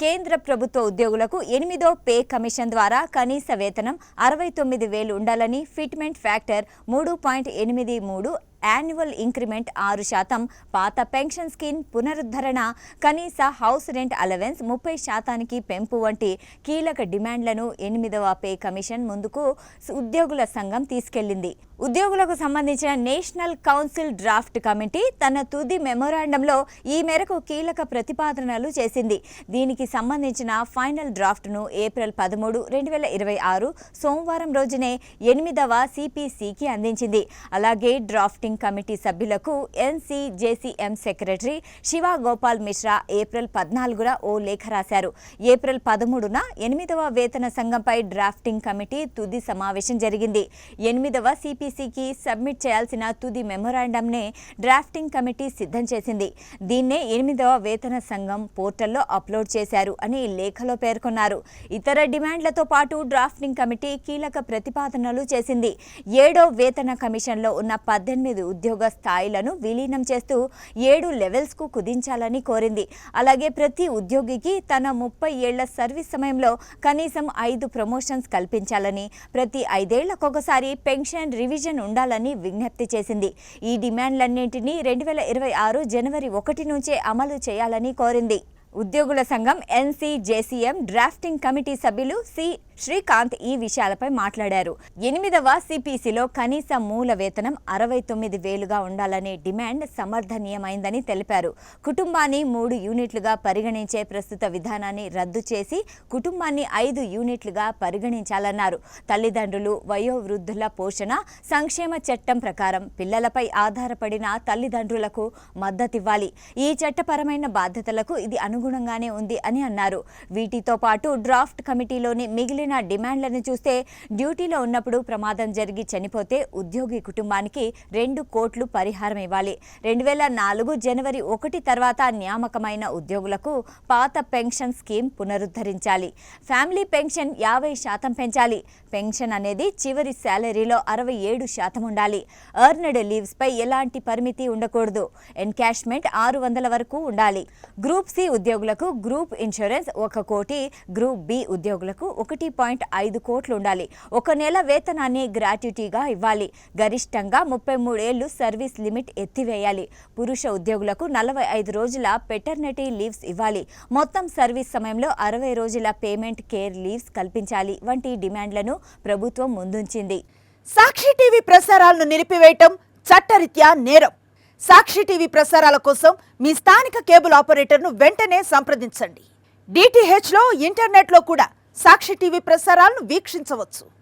కేంద్ర ప్రభుత్వ ఉద్యోగులకు 8వ పే కమిషన్ ద్వారా కనీస వేతనం 69,000 ఉండాలని ఫిట్మెంట్ ఫ్యాక్టర్ 3.83 యాన్యువల్ ఇంక్రిమెంట్ 6%, పాత పెన్షన్ స్కీమ్ పునరుద్ధరణ, కనీస హౌస్ రెంట్ అలవెన్స్ 30% పెంపు వంటి కీలక డిమాండ్లను 8వ పే కమిషన్ ముందుకు ఉద్యోగుల సంఘం తీసుకెళ్లింది. ఉద్యోగులకు సంబంధించిన నేషనల్ కౌన్సిల్ డ్రాఫ్ట్ కమిటీ తన తుది మెమోరాండంలో ఈ మేరకు కీలక ప్రతిపాదనలు చేసింది. దీనికి సంబంధించిన ఫైనల్ డ్రాఫ్ట్ను ఏప్రిల్ 13, 2026 సోమవారం రోజునే 8వ సిపిసికి అందించింది. అలాగే డ్రాఫ్టింగ్ కమిటీ సభ్యులకు ఎన్సీజేసీఎం సెక్రటరీ శివ గోపాల్ మిశ్రా ఏప్రిల్ 14న ఓ లేఖ రాశారు. ఏప్రిల్ 13న 8వ వేతన సంఘంపై డ్రాఫ్టింగ్ కమిటీ తుది సమావేశం జరిగింది. 8వ సిపిసికి సబ్మిట్ చేయాల్సిన తుది మెమోరాండంనే డ్రాఫ్టింగ్ కమిటీ సిద్ధం చేసింది. దీన్నే 8వ వేతన సంఘం పోర్టల్లో అప్లోడ్ చేశారు అని లేఖలో పేర్కొన్నారు. ఇతర డిమాండ్లతో పాటు డ్రాఫ్టింగ్ కమిటీ కీలక ప్రతిపాదనలు చేసింది. 7వ వేతన కమిషన్లో ఉన్న 18 ఉద్యోగ స్థాయిలను విలీనం చేస్తూ 7 లెవెల్స్కు కుదించాలని కోరింది. అలాగే ప్రతి ఉద్యోగికి తన 30 ఏళ్ల సర్వీస్ సమయంలో కనీసం 5 ప్రమోషన్స్ కల్పించాలని, ప్రతి 5 ఏళ్లకొకసారి పెన్షన్ రివిజన్ ఉండాలని విజ్ఞప్తి చేసింది. ఈ డిమాండ్లన్నింటినీ 2026 జనవరి 1 నుంచే అమలు చేయాలని కోరింది. ఉద్యోగుల సంఘం ఎన్సీజేసీఎం డ్రాఫ్టింగ్ కమిటీ సభ్యులు సి శ్రీకాంత్ ఈ విషయాలపై మాట్లాడారు. 8వ సిపిసిలో కనీస మూల వేతనం 69,000గా ఉండాలనే డిమాండ్ సమర్థనీయమైందని తెలిపారు. కుటుంబాన్ని 3 యూనిట్లుగా పరిగణించే ప్రస్తుత విధానాన్ని రద్దు చేసి కుటుంబాన్ని 5 యూనిట్లుగా పరిగణించాలన్నారు. తల్లిదండ్రులు, వయోవృద్ధుల పోషణ సంక్షేమ చట్టం ప్రకారం పిల్లలపై ఆధారపడిన తల్లిదండ్రులకు మద్దతివ్వాలి. ఈ చట్టపరమైన బాధ్యతలకు ఇది అనుగుణంగానే ఉంది అని అన్నారు. వీటితో పాటు డ్రాఫ్ట్ కమిటీలోని మిగిలిన డిమాండ్లను చూస్తే డ్యూటీలో ఉన్నప్పుడు ప్రమాదం జరిగి చనిపోతే ఉద్యోగి కుటుంబానికి 2 కోట్లు పరిహారం ఇవ్వాలి. 2004 జనవరి 1 తర్వాత నియామకమైన ఉద్యోగులకు పాత పెన్షన్ స్కీమ్ పునరుద్ధరించాలి. ఫ్యామిలీ పెన్షన్ 50% పెంచాలి. పెన్షన్ అనేది చివరి శాలరీలో 67% ఉండాలి. ఎర్న్డ్ లీవ్స్ పై ఎలాంటి పరిమితి ఉండకూడదు. ఎన్కాష్మెంట్ 600 వరకు ఉండాలి. గ్రూప్ సి ఉద్యోగులకు గ్రూప్ ఇన్సూరెన్స్ 1 కోటి, గ్రూప్ బి ఉద్యోగులకు 1.5 కోట్లు ఉండాలి. 1 నెల వేతనాన్ని గ్రాట్యుటీగా ఇవ్వాలి. గరిష్టంగా 33 ఏళ్లు సర్వీస్ లిమిట్ ఎత్తివేయాలి. పురుష ఉద్యోగులకు 45 రోజుల పెటర్నిటీ లీవ్స్ ఇవ్వాలి. మొత్తం సర్వీస్ సమయంలో 60 రోజుల పేమెంట్ కేర్ లీవ్స్ కల్పించాలి వంటి డిమాండ్లను ప్రభుత్వం ముందుంచింది. సాక్షి టీవీ ప్రసారాలను నిలిపివేయటం చట్టరీత్యా నేరం. సాక్షి టీవీ ప్రసారాల కోసం మీ స్థానిక కేబుల్ ఆపరేటర్ను వెంటనే సంప్రదించండి. DTHలో ఇంటర్నెట్లో కూడా సాక్షి టీవీ ప్రసారాలను వీక్షించవచ్చు.